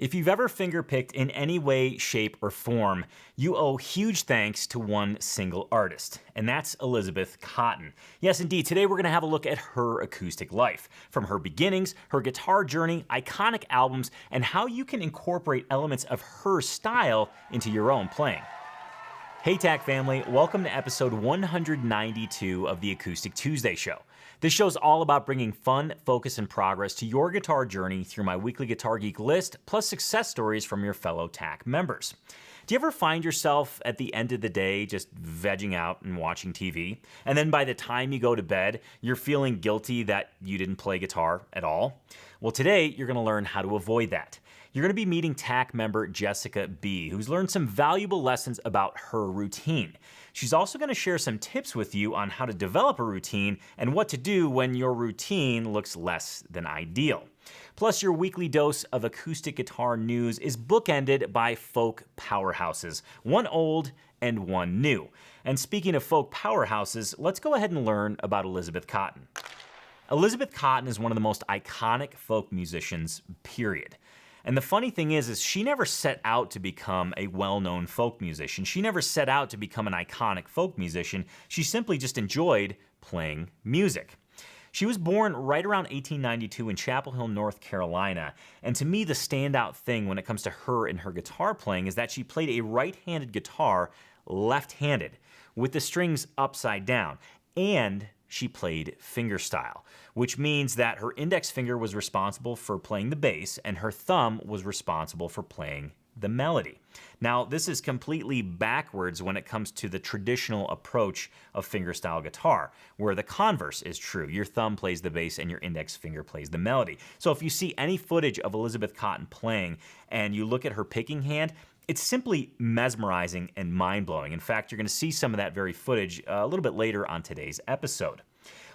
If you've ever fingerpicked in any way, shape, or form, you owe huge thanks to one single artist, and that's Elizabeth Cotten. Yes, indeed, today we're going to have a look at her acoustic life, from her beginnings, her guitar journey, iconic albums, and how you can incorporate elements of her style into your own playing. Hey TAC family, welcome to episode 192 of the Acoustic Tuesday Show. This show's all about bringing fun, focus, and progress to your guitar journey through my weekly Guitar Geek list, plus success stories from your fellow TAC members. Do you ever find yourself at the end of the day just vegging out and watching TV? And then by the time you go to bed, you're feeling guilty that you didn't play guitar at all? Well, today you're going to learn how to avoid that. You're going to be meeting TAC member Jessica B., who's learned some valuable lessons about her routine. She's also going to share some tips with you on how to develop a routine and what to do when your routine looks less than ideal. Plus, your weekly dose of acoustic guitar news is bookended by folk powerhouses, one old and one new. And speaking of folk powerhouses, let's go ahead and learn about Elizabeth Cotten. Elizabeth Cotten is one of the most iconic folk musicians, period. And the funny thing is she never set out to become a well-known folk musician. She never set out to become an iconic folk musician. She simply just enjoyed playing music. She was born right around 1892 in Chapel Hill, North Carolina. And to me, the standout thing when it comes to her and her guitar playing is that she played a right-handed guitar left-handed with the strings upside down. And she played fingerstyle, which means that her index finger was responsible for playing the bass and her thumb was responsible for playing the melody. Now, this is completely backwards when it comes to the traditional approach of fingerstyle guitar, where the converse is true. Your thumb plays the bass and your index finger plays the melody. So if you see any footage of Elizabeth Cotten playing and you look at her picking hand, it's simply mesmerizing and mind-blowing. In fact, you're going to see some of that very footage a little bit later on today's episode.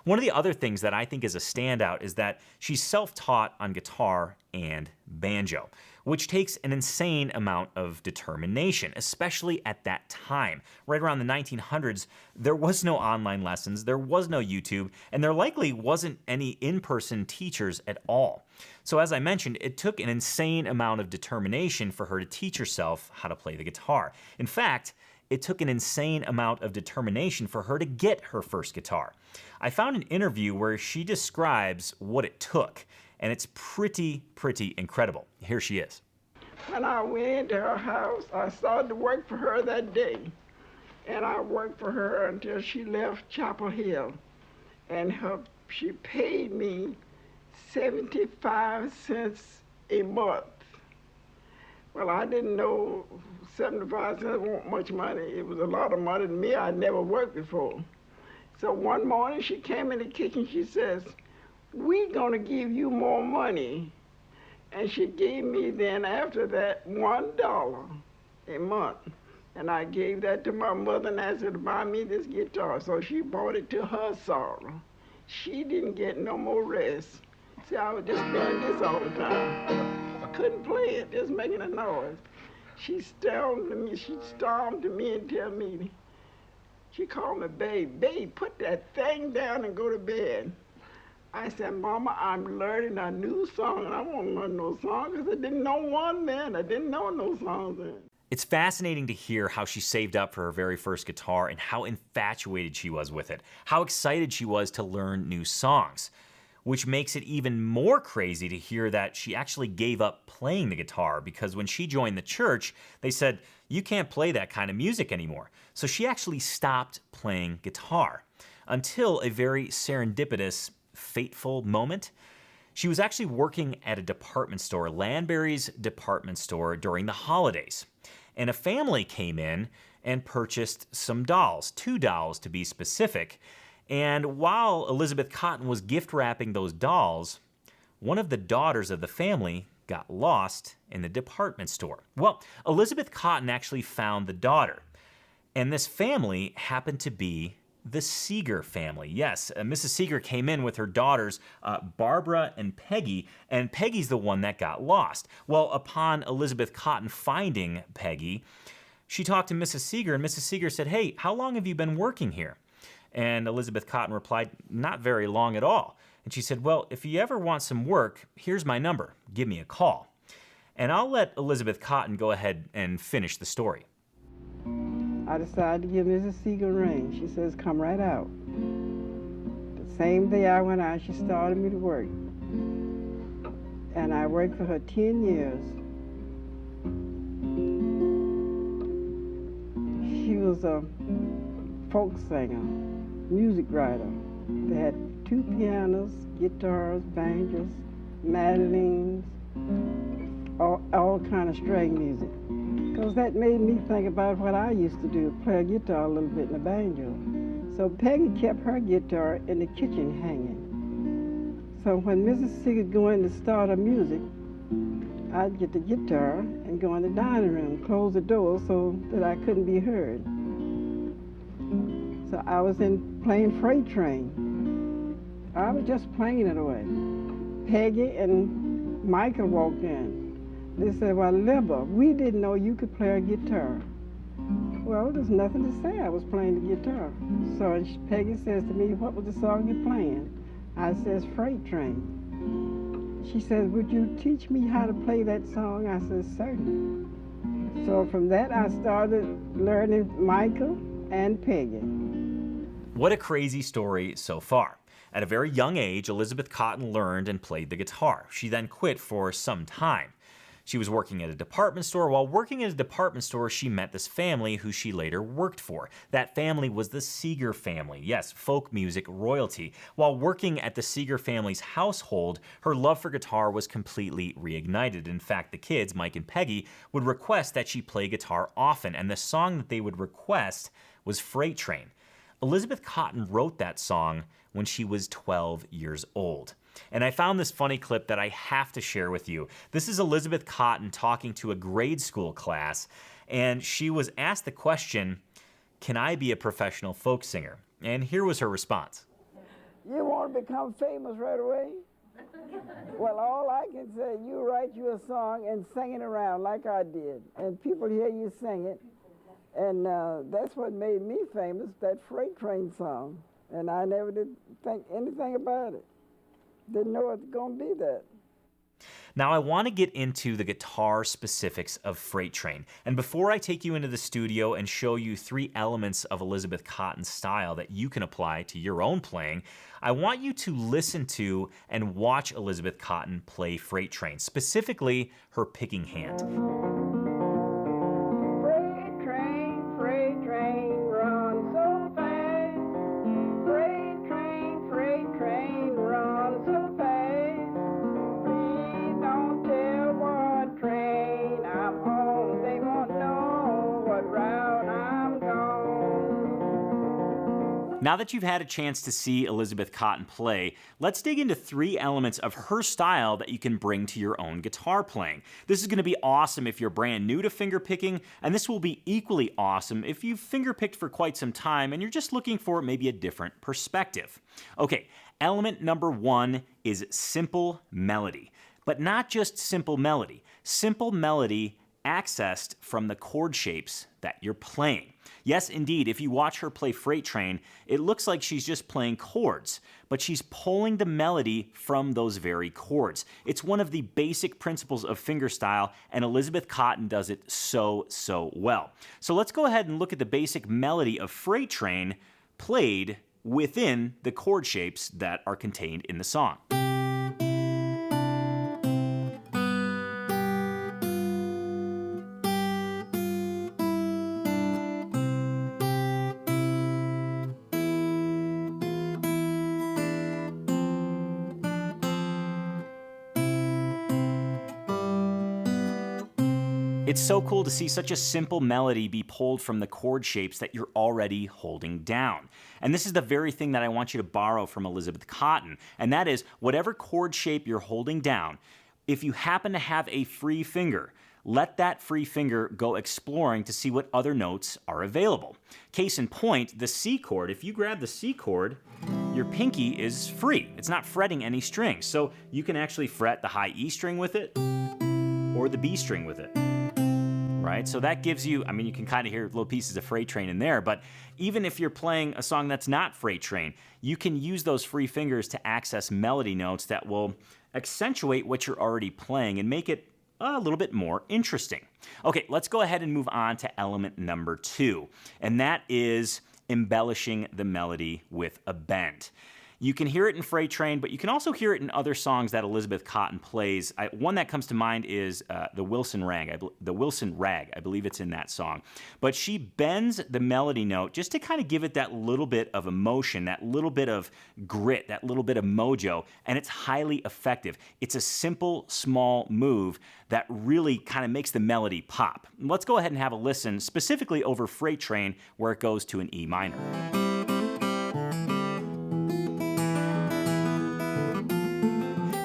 One of the other things that I think is a standout is that she's self-taught on guitar and banjo, which takes an insane amount of determination, especially at that time. Right around the 1900s, there was no online lessons, there was no YouTube, and there likely wasn't any in-person teachers at all. So as I mentioned, it took an insane amount of determination for her to teach herself how to play the guitar. In fact, it took an insane amount of determination for her to get her first guitar. I found an interview where she describes what it took, and it's pretty incredible. Here she is. When I went into her house, I started to work for her that day. And I worked for her until she left Chapel Hill. And she paid me 75 cents a month. Well, I didn't know 75 cents wasn't much money. It was a lot of money to me. I'd never worked before. So one morning she came in the kitchen, she says, "We're gonna give you more money." And she gave me then after that $1 a month. And I gave that to my mother and asked her to buy me this guitar. So she bought it to her sorrow. She didn't get no more rest. See, I was just doing this all the time. I couldn't play it, just making a noise. She stormed to me and tell me, she called me, babe, put that thing down and go to bed. I said, Mama, I'm learning a new song, and I won't learn no song because I didn't know one then. I didn't know no songs then. It's fascinating to hear how she saved up for her very first guitar and how infatuated she was with it, how excited she was to learn new songs, which makes it even more crazy to hear that she actually gave up playing the guitar because when she joined the church, they said, you can't play that kind of music anymore. So she actually stopped playing guitar until a very serendipitous, fateful moment. She was actually working at a department store, Landberry's department store, during the holidays. And a family came in and purchased some dolls, 2 dolls to be specific. And while Elizabeth Cotten was gift wrapping those dolls, one of the daughters of the family got lost in the department store. Well, Elizabeth Cotten actually found the daughter. And this family happened to be the Seeger family. Yes, Mrs. Seeger came in with her daughters, Barbara and Peggy's the one that got lost. Well, upon Elizabeth Cotten finding Peggy, she talked to Mrs. Seeger, and Mrs. Seeger said, "Hey, how long have you been working here?" And Elizabeth Cotten replied, "Not very long at all." And she said, "Well, if you ever want some work, here's my number. Give me a call." And I'll let Elizabeth Cotten go ahead and finish the story. I decided to give Mrs. Siegel a ring. She says, come right out. The same day I went out, she started me to work. And I worked for her 10 years. She was a folk singer, music writer. They had 2 pianos, guitars, banjos, mandolins, all kind of string music. Because that made me think about what I used to do, play a guitar a little bit in the banjo. So Peggy kept her guitar in the kitchen hanging. So when Mrs. Siegel go in to start her music, I'd get the guitar and go in the dining room, close the door so that I couldn't be heard. So I was in playing Freight Train. I was just playing it away. Peggy and Michael walked in. They said, well, Libba, we didn't know you could play a guitar. Well, there's nothing to say. I was playing the guitar. So Peggy says to me, what was the song you're playing? I says, Freight Train. She says, would you teach me how to play that song? I said, certainly. So from that, I started learning Michael and Peggy. What a crazy story so far. At a very young age, Elizabeth Cotten learned and played the guitar. She then quit for some time. She was working at a department store. While working at a department store, she met this family who she later worked for. That family was the Seeger family. Yes, folk music royalty. While working at the Seeger family's household, her love for guitar was completely reignited. In fact, the kids, Mike and Peggy, would request that she play guitar often, and the song that they would request was Freight Train. Elizabeth Cotten wrote that song when she was 12 years old. And I found this funny clip that I have to share with you. This is Elizabeth Cotten talking to a grade school class, and she was asked the question, can I be a professional folk singer? And here was her response. You want to become famous right away? Well, all I can say, you write you a song and sing it around like I did, and people hear you sing it, and that's what made me famous, that Freight Train song, and I never did think anything about it. Didn't know it was going to be that. Now I want to get into the guitar specifics of Freight Train. And before I take you into the studio and show you 3 elements of Elizabeth Cotten's style that you can apply to your own playing, I want you to listen to and watch Elizabeth Cotten play Freight Train, specifically her picking hand. Freight train, run so fast. Freight train, run so fast. Please don't tell what train I'm on. They won't know what route I'm going. Now that you've had a chance to see Elizabeth Cotten play, let's dig into 3 elements of her style that you can bring to your own guitar playing. This is going to be awesome if you're brand new to fingerpicking, and this will be equally awesome if you've fingerpicked for quite some time and you're just looking for maybe a different perspective. Okay, element number 1 is simple melody, but not just simple melody. Simple melody accessed from the chord shapes that you're playing. Yes, indeed, if you watch her play Freight Train, it looks like she's just playing chords, but she's pulling the melody from those very chords. It's one of the basic principles of fingerstyle, and Elizabeth Cotten does it so well. So let's go ahead and look at the basic melody of Freight Train played within the chord shapes that are contained in the song. It's so cool to see such a simple melody be pulled from the chord shapes that you're already holding down. And this is the very thing that I want you to borrow from Elizabeth Cotten, and that is whatever chord shape you're holding down, if you happen to have a free finger, let that free finger go exploring to see what other notes are available. Case in point, the C chord, if you grab the C chord, your pinky is free. It's not fretting any strings. So you can actually fret the high E string with it or the B string with it. Right? So that gives you, I mean, you can kind of hear little pieces of Freight Train in there, but even if you're playing a song that's not Freight Train, you can use those free fingers to access melody notes that will accentuate what you're already playing and make it a little bit more interesting. Okay, let's go ahead and move on to element number 2, and that is embellishing the melody with a bend. You can hear it in Freight Train, but you can also hear it in other songs that Elizabeth Cotten plays. One that comes to mind is the Wilson Rag. I believe it's in that song. But she bends the melody note just to kind of give it that little bit of emotion, that little bit of grit, that little bit of mojo, and it's highly effective. It's a simple, small move that really kind of makes the melody pop. Let's go ahead and have a listen, specifically over Freight Train, where it goes to an E minor.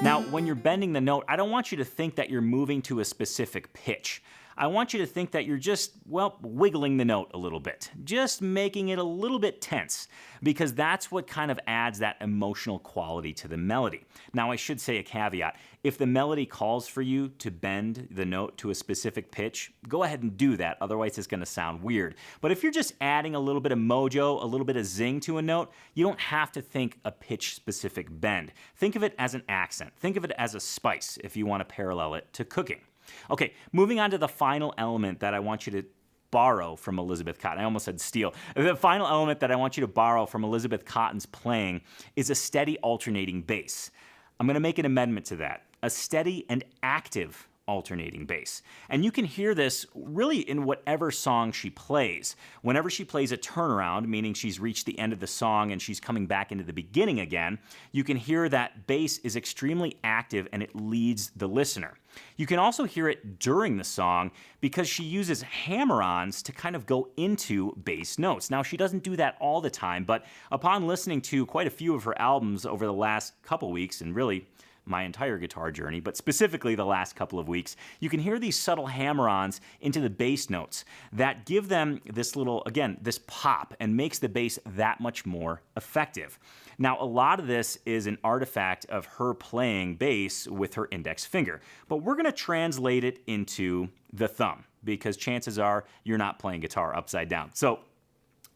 Now, when you're bending the note, I don't want you to think that you're moving to a specific pitch. I want you to think that you're just, well, wiggling the note a little bit, just making it a little bit tense, because that's what kind of adds that emotional quality to the melody. Now, I should say a caveat. If the melody calls for you to bend the note to a specific pitch, go ahead and do that, otherwise it's going to sound weird. But if you're just adding a little bit of mojo, a little bit of zing to a note, you don't have to think a pitch-specific bend. Think of it as an accent. Think of it as a spice if you want to parallel it to cooking. Okay, moving on to the final element that I want you to borrow from Elizabeth Cotten. I almost said steal. The final element that I want you to borrow from Elizabeth Cotten's playing is a steady alternating bass. I'm going to make an amendment to that. A steady and active alternating bass. And you can hear this really in whatever song she plays. Whenever she plays a turnaround, meaning she's reached the end of the song and she's coming back into the beginning again, you can hear that bass is extremely active and it leads the listener. You can also hear it during the song because she uses hammer-ons to kind of go into bass notes. Now, she doesn't do that all the time, but upon listening to quite a few of her albums over the last couple weeks, and really my entire guitar journey, but specifically the last couple of weeks, you can hear these subtle hammer-ons into the bass notes that give them this little, again, this pop and makes the bass that much more effective. Now, a lot of this is an artifact of her playing bass with her index finger, but we're going to translate it into the thumb because chances are you're not playing guitar upside down. So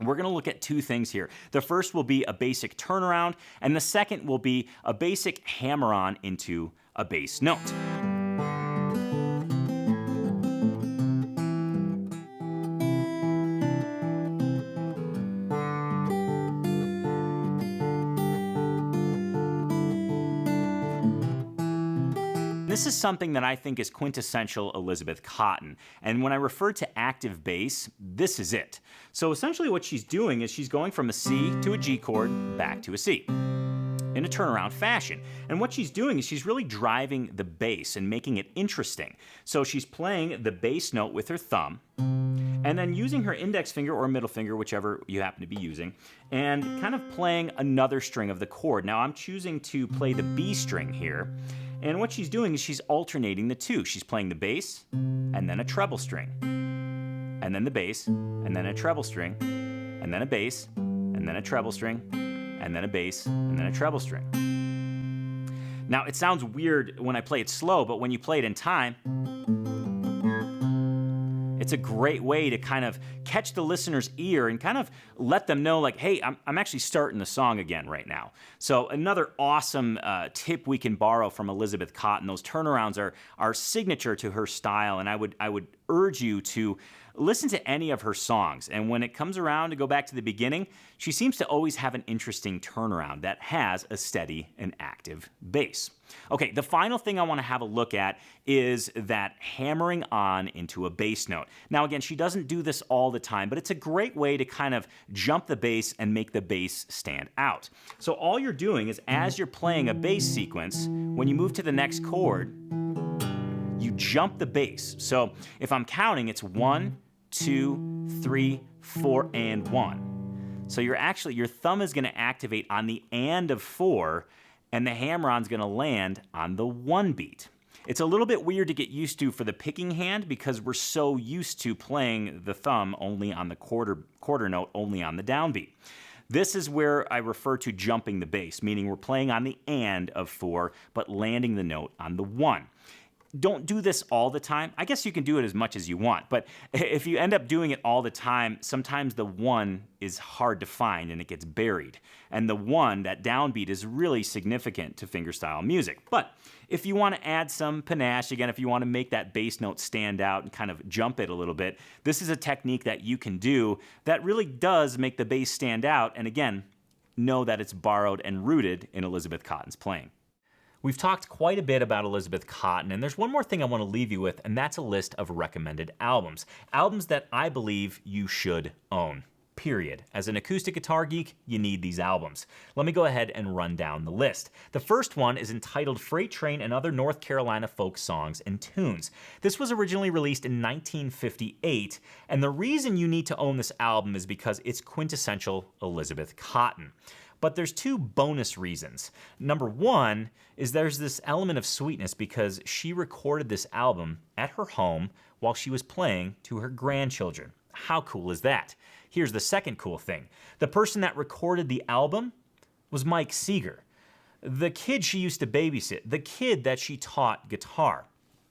we're going to look at two things here. The first will be a basic turnaround, and the second will be a basic hammer-on into a bass note. This is something that I think is quintessential Elizabeth Cotten, and when I refer to active bass, this is it. So essentially what she's doing is she's going from a C to a G chord back to a C in a turnaround fashion. And what she's doing is she's really driving the bass and making it interesting. So she's playing the bass note with her thumb, and then using her index finger or middle finger, whichever you happen to be using, and kind of playing another string of the chord. Now I'm choosing to play the B string here. And what she's doing is she's alternating the two. She's playing the bass, and then a treble string, and then the bass, and then a treble string, and then a bass, and then a treble string, and then a bass, and then a treble string. Now, it sounds weird when I play it slow, but when you play it in time, it's a great way to kind of catch the listener's ear and kind of let them know, like, hey, I'm actually starting the song again right now. So another awesome tip we can borrow from Elizabeth Cotten. Those turnarounds are signature to her style, and I would urge you to listen to any of her songs. And when it comes around to go back to the beginning, she seems to always have an interesting turnaround that has a steady and active bass. Okay, the final thing I want to have a look at is that hammering on into a bass note. Now again, she doesn't do this all the time, but it's a great way to kind of jump the bass and make the bass stand out. So all you're doing is as you're playing a bass sequence, when you move to the next chord, you jump the bass. So if I'm counting, it's 1, 2, 3, 4, and 1. So your thumb is going to activate on the and of 4, and the hammer-on's going to land on the 1 beat. It's a little bit weird to get used to for the picking hand because we're so used to playing the thumb only on the quarter note, only on the downbeat. This is where I refer to jumping the bass, meaning we're playing on the and of 4, but landing the note on the 1. Don't do this all the time. I guess you can do it as much as you want, but if you end up doing it all the time, sometimes the one is hard to find and it gets buried. And the one, that downbeat, is really significant to fingerstyle music. But if you want to add some panache, again, if you want to make that bass note stand out and kind of jump it a little bit, this is a technique that you can do that really does make the bass stand out. And again, know that it's borrowed and rooted in Elizabeth Cotten's playing. We've talked quite a bit about Elizabeth Cotten, and there's one more thing I want to leave you with, and that's a list of recommended albums. Albums that I believe you should own. Period. As an acoustic guitar geek, you need these albums. Let me go ahead and run down the list. The first one is entitled Freight Train and Other North Carolina Folk Songs and Tunes. This was originally released in 1958, and the reason you need to own this album is because it's quintessential Elizabeth Cotten. But there's two bonus reasons. Number one is there's this element of sweetness because she recorded this album at her home while she was playing to her grandchildren. How cool is that? Here's the second cool thing. The person that recorded the album was Mike Seeger, the kid she used to babysit, the kid that she taught guitar.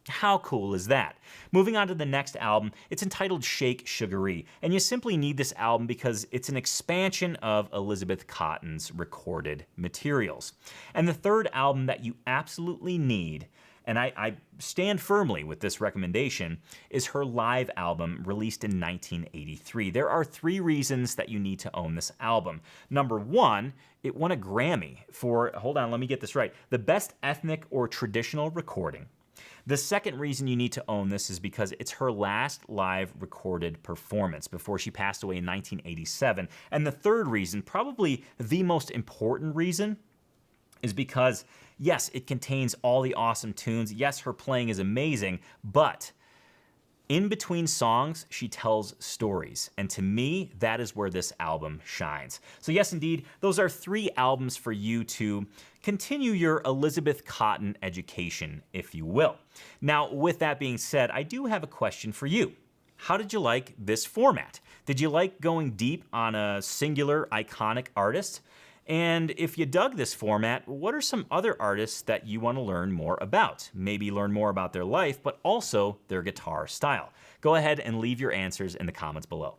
How cool is that? Moving on to the next album, it's entitled Shake Sugaree, and you simply need this album because it's an expansion of Elizabeth Cotten's recorded materials. And the third album that you absolutely need, and I stand firmly with this recommendation, is her live album released in 1983. There are 3 reasons that you need to own this album. Number one, it won a Grammy for, hold on, let me get this right, the best ethnic or traditional recording. The second reason you need to own this is because it's her last live recorded performance before she passed away in 1987. And the third reason, probably the most important reason, is because, yes, it contains all the awesome tunes. Yes, her playing is amazing, but in between songs, she tells stories. And to me, that is where this album shines. So yes, indeed, those are 3 albums for you to continue your Elizabeth Cotten education, if you will. Now, with that being said, I do have a question for you. How did you like this format? Did you like going deep on a singular, iconic artist? And if you dug this format, what are some other artists that you want to learn more about? Maybe learn more about their life, but also their guitar style. Go ahead and leave your answers in the comments below.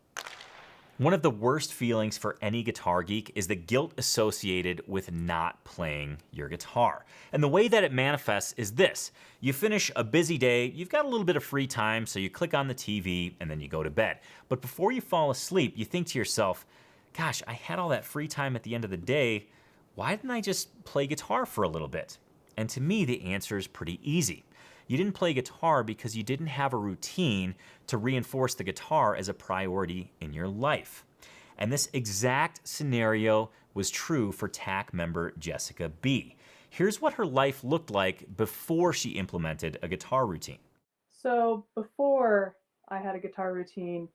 One of the worst feelings for any guitar geek is the guilt associated with not playing your guitar. And the way that it manifests is this. You finish a busy day, you've got a little bit of free time, so you click on the TV and then you go to bed. But before you fall asleep, you think to yourself, gosh, I had all that free time at the end of the day. Why didn't I just play guitar for a little bit? And to me, the answer is pretty easy. You didn't play guitar because you didn't have a routine to reinforce the guitar as a priority in your life. And this exact scenario was true for TAC member Jessica B. Here's what her life looked like before she implemented a guitar routine. So before I had a guitar routine,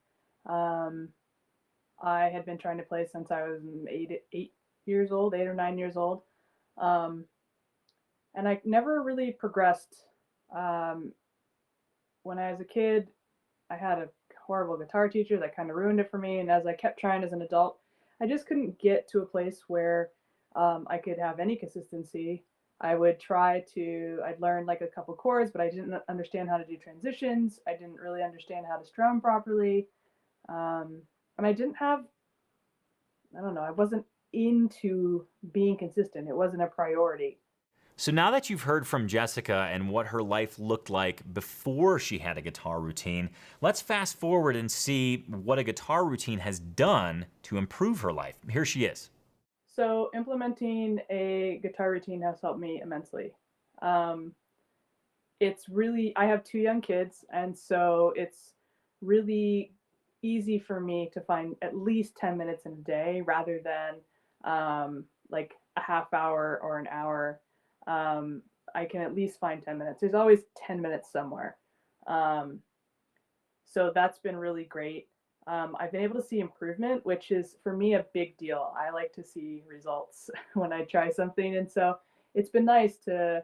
I had been trying to play since I was 8 years old, 8 or 9 years old. And I never really progressed. When I was a kid, I had a horrible guitar teacher that kind of ruined it for me. And as I kept trying as an adult, I just couldn't get to a place where I could have any consistency. I'd learn like a couple chords, but I didn't understand how to do transitions. I didn't really understand how to strum properly. And I wasn't into being consistent. It wasn't a priority. So now that you've heard from Jessica and what her life looked like before she had a guitar routine, let's fast forward and see what a guitar routine has done to improve her life. Here she is. So implementing a guitar routine has helped me immensely. I have 2 young kids, and so it's really easy for me to find at least 10 minutes in a day rather than like a half hour or an hour. I can at least find 10 minutes. There's always 10 minutes somewhere. So that's been really great. I've been able to see improvement, which is for me a big deal. I like to see results when I try something. And so it's been nice to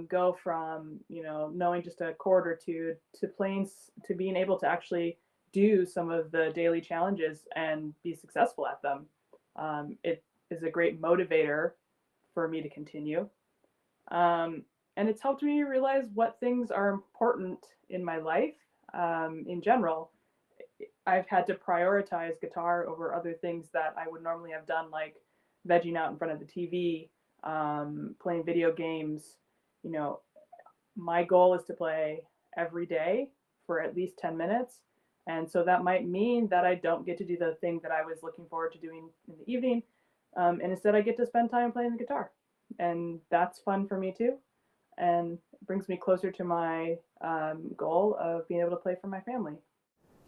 go from, knowing just a chord or two to being able to actually do some of the daily challenges and be successful at them. It is a great motivator for me to continue. And it's helped me realize what things are important in my life in general. I've had to prioritize guitar over other things that I would normally have done, like vegging out in front of the TV, playing video games. You know, my goal is to play every day for at least 10 minutes. And so that might mean that I don't get to do the thing that I was looking forward to doing in the evening. And instead, I get to spend time playing the guitar. And that's fun for me too. And it brings me closer to my goal of being able to play for my family.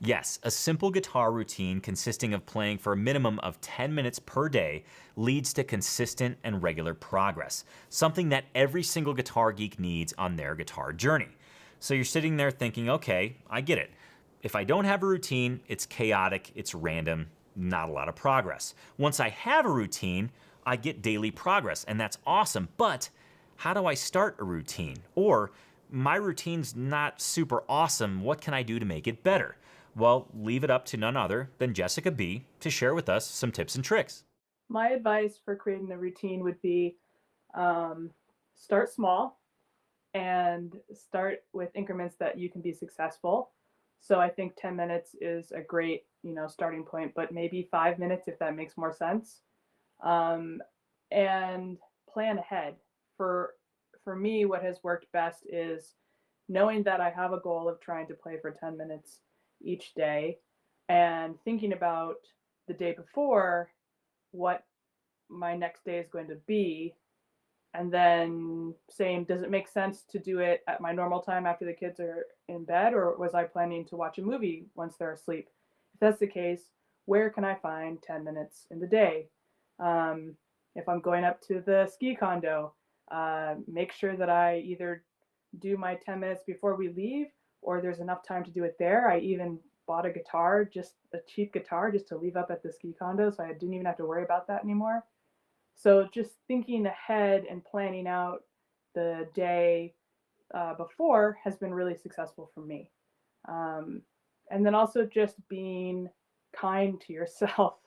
Yes, a simple guitar routine consisting of playing for a minimum of 10 minutes per day leads to consistent and regular progress, something that every single guitar geek needs on their guitar journey. So you're sitting there thinking, okay, I get it. If I don't have a routine, it's chaotic, it's random, not a lot of progress. Once I have a routine, I get daily progress, and that's awesome, but how do I start a routine? Or, my routine's not super awesome, what can I do to make it better? Well, leave it up to none other than Jessica B. to share with us some tips and tricks. My advice for creating a routine would be start small and start with increments that you can be successful. So I think 10 minutes is a great, starting point, but maybe 5 minutes if that makes more sense. And plan ahead. For me, what has worked best is knowing that I have a goal of trying to play for 10 minutes each day and thinking about the day before what my next day is going to be, and then saying, does it make sense to do it at my normal time after the kids are in bed, or was I planning to watch a movie once they're asleep? If that's the case, where can I find 10 minutes in the day? If I'm going up to the ski condo, make sure that I either do my 10 minutes before we leave, or there's enough time to do it there. I even bought a guitar, just a cheap guitar, just to leave up at the ski condo, so I didn't even have to worry about that anymore. So just thinking ahead and planning out the day before has been really successful for me. And then also just being kind to yourself.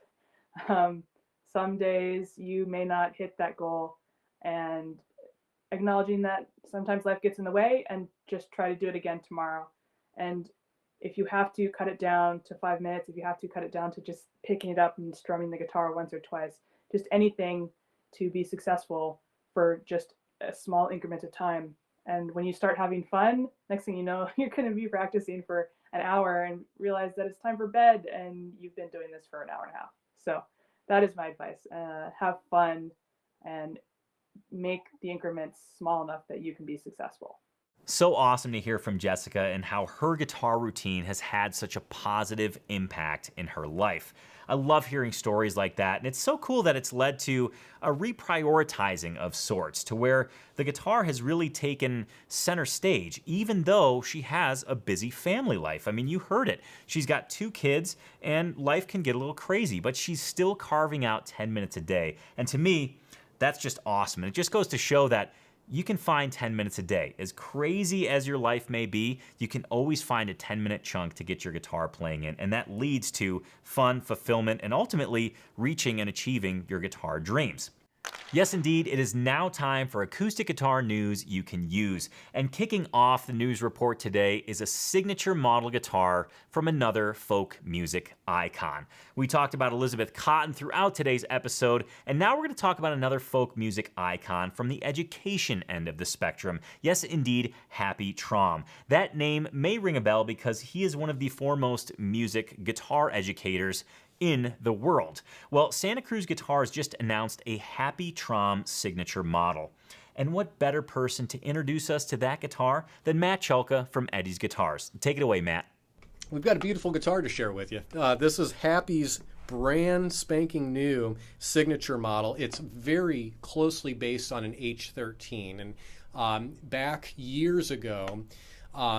Some days you may not hit that goal, and acknowledging that sometimes life gets in the way, and just try to do it again tomorrow. And if you have to cut it down to 5 minutes, if you have to cut it down to just picking it up and strumming the guitar once or twice, just anything to be successful for just a small increment of time. And when you start having fun, next thing you know, you're going to be practicing for an hour and realize that it's time for bed, and you've been doing this for an hour and a half. So that is my advice. Have fun and make the increments small enough that you can be successful. So awesome to hear from Jessica and how her guitar routine has had such a positive impact in her life. I love hearing stories like that, and it's so cool that it's led to a reprioritizing of sorts, to where the guitar has really taken center stage, even though she has a busy family life. I mean, you heard it. She's got 2 kids, and life can get a little crazy, but she's still carving out 10 minutes a day. And to me, that's just awesome. And it just goes to show that you can find 10 minutes a day. As crazy as your life may be, you can always find a 10-minute chunk to get your guitar playing in, and that leads to fun, fulfillment, and ultimately reaching and achieving your guitar dreams. Yes, indeed, it is now time for acoustic guitar news you can use. And kicking off the news report today is a signature model guitar from another folk music icon. We talked about Elizabeth Cotten throughout today's episode, and now we're going to talk about another folk music icon from the education end of the spectrum. Yes, indeed, Happy Traum. That name may ring a bell because he is one of the foremost music guitar educators in the world. Well, Santa Cruz Guitars just announced a Happy Traum signature model. And what better person to introduce us to that guitar than Matt Chalka from Eddie's Guitars. Take it away, Matt. We've got a beautiful guitar to share with you. This is Happy's brand spanking new signature model. It's very closely based on an H13. And back years ago,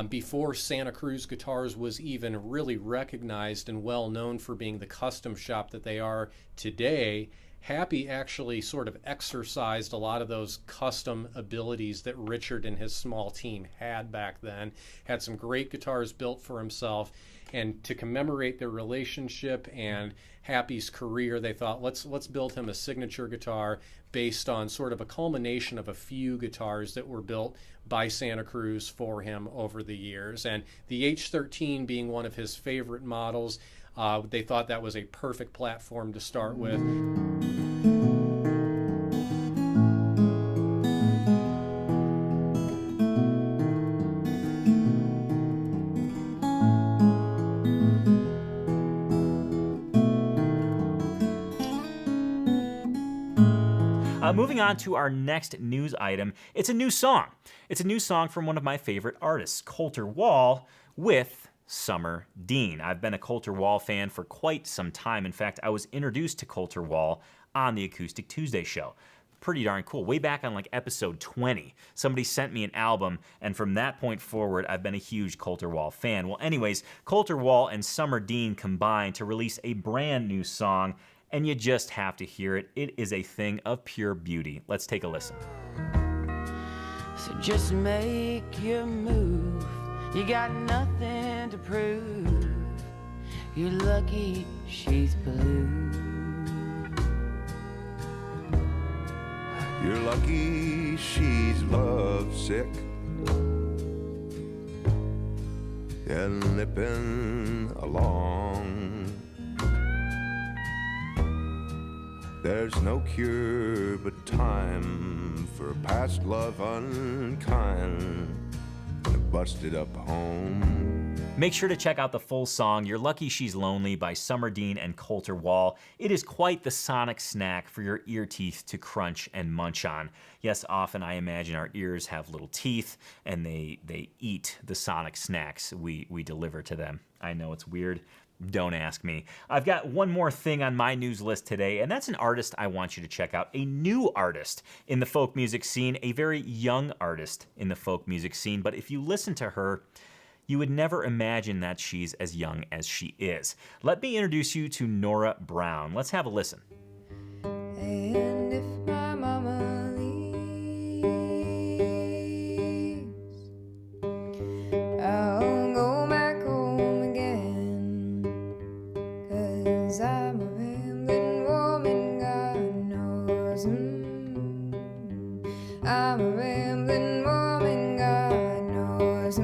before Santa Cruz Guitars was even really recognized and well known for being the custom shop that they are today, Happy actually sort of exercised a lot of those custom abilities that Richard and his small team had back then, had some great guitars built for himself. And to commemorate their relationship and Happy's career, they thought, let's build him a signature guitar based on sort of a culmination of a few guitars that were built by Santa Cruz for him over the years. And the H13 being one of his favorite models, they thought that was a perfect platform to start with. Moving on to our next news item, it's a new song. It's a new song from one of my favorite artists, colterwall, with Summer Dean. I've been a colterwall fan for quite some time. In fact, I was introduced to colterwall on the Acoustic Tuesday show. Pretty darn cool. Way back on like episode 20, somebody sent me an album, and from that point forward, I've been a huge colterwall fan. Well, anyways, colterwall and Summer Dean combined to release a brand new song, and you just have to hear it. It is a thing of pure beauty. Let's take a listen. So just make your move. You got nothing to prove. You're lucky she's blue. You're lucky she's lovesick and nipping along. There's no cure but time for past love unkind and a busted up home. Make sure to check out the full song, You're Lucky She's Lonely by Summer Dean and colterwall. It is quite the sonic snack for your ear teeth to crunch and munch on. Yes, often I imagine our ears have little teeth and they eat the sonic snacks we deliver to them. I know it's weird. Don't ask me. I've got one more thing on my news list today, and that's an artist I want you to check out. A new artist in the folk music scene, a very young artist in the folk music scene, but if you listen to her, you would never imagine that she's as young as she is. Let me introduce you to Norah Brown. Let's have a listen. And if my mama leaves, I'll go back home again, 'cause I'm a rambling woman, God knows. I'm a rambling woman, God knows.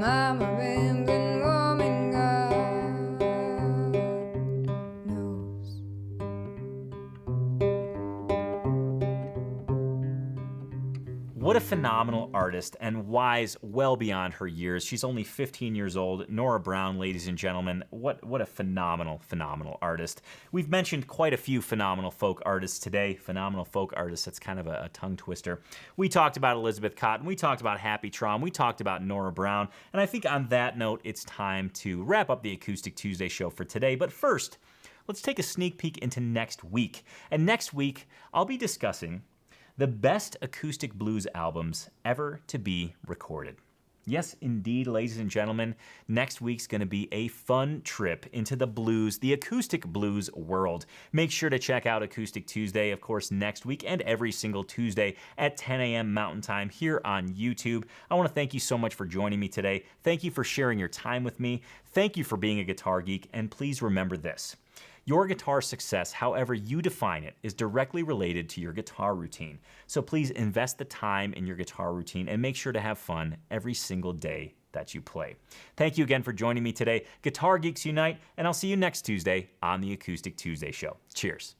I'm a rambling woman, God knows. What a phenomenal artist and wise well beyond her years. She's only 15 years old. Norah Brown, ladies and gentlemen, what a phenomenal, phenomenal artist. We've mentioned quite a few phenomenal folk artists today. Phenomenal folk artists, that's kind of a tongue twister. We talked about Elizabeth Cotten. We talked about Happy Traum. We talked about Norah Brown. And I think on that note, it's time to wrap up the Acoustic Tuesday show for today. But first, let's take a sneak peek into next week. And next week, I'll be discussing the best acoustic blues albums ever to be recorded. Yes, indeed, ladies and gentlemen, next week's going to be a fun trip into the blues, the acoustic blues world. Make sure to check out Acoustic Tuesday, of course, next week and every single Tuesday at 10 a.m. Mountain Time here on YouTube. I want to thank you so much for joining me today. Thank you for sharing your time with me. Thank you for being a guitar geek, and please remember this. Your guitar success, however you define it, is directly related to your guitar routine. So please invest the time in your guitar routine and make sure to have fun every single day that you play. Thank you again for joining me today. Guitar Geeks Unite, and I'll see you next Tuesday on the Acoustic Tuesday Show. Cheers.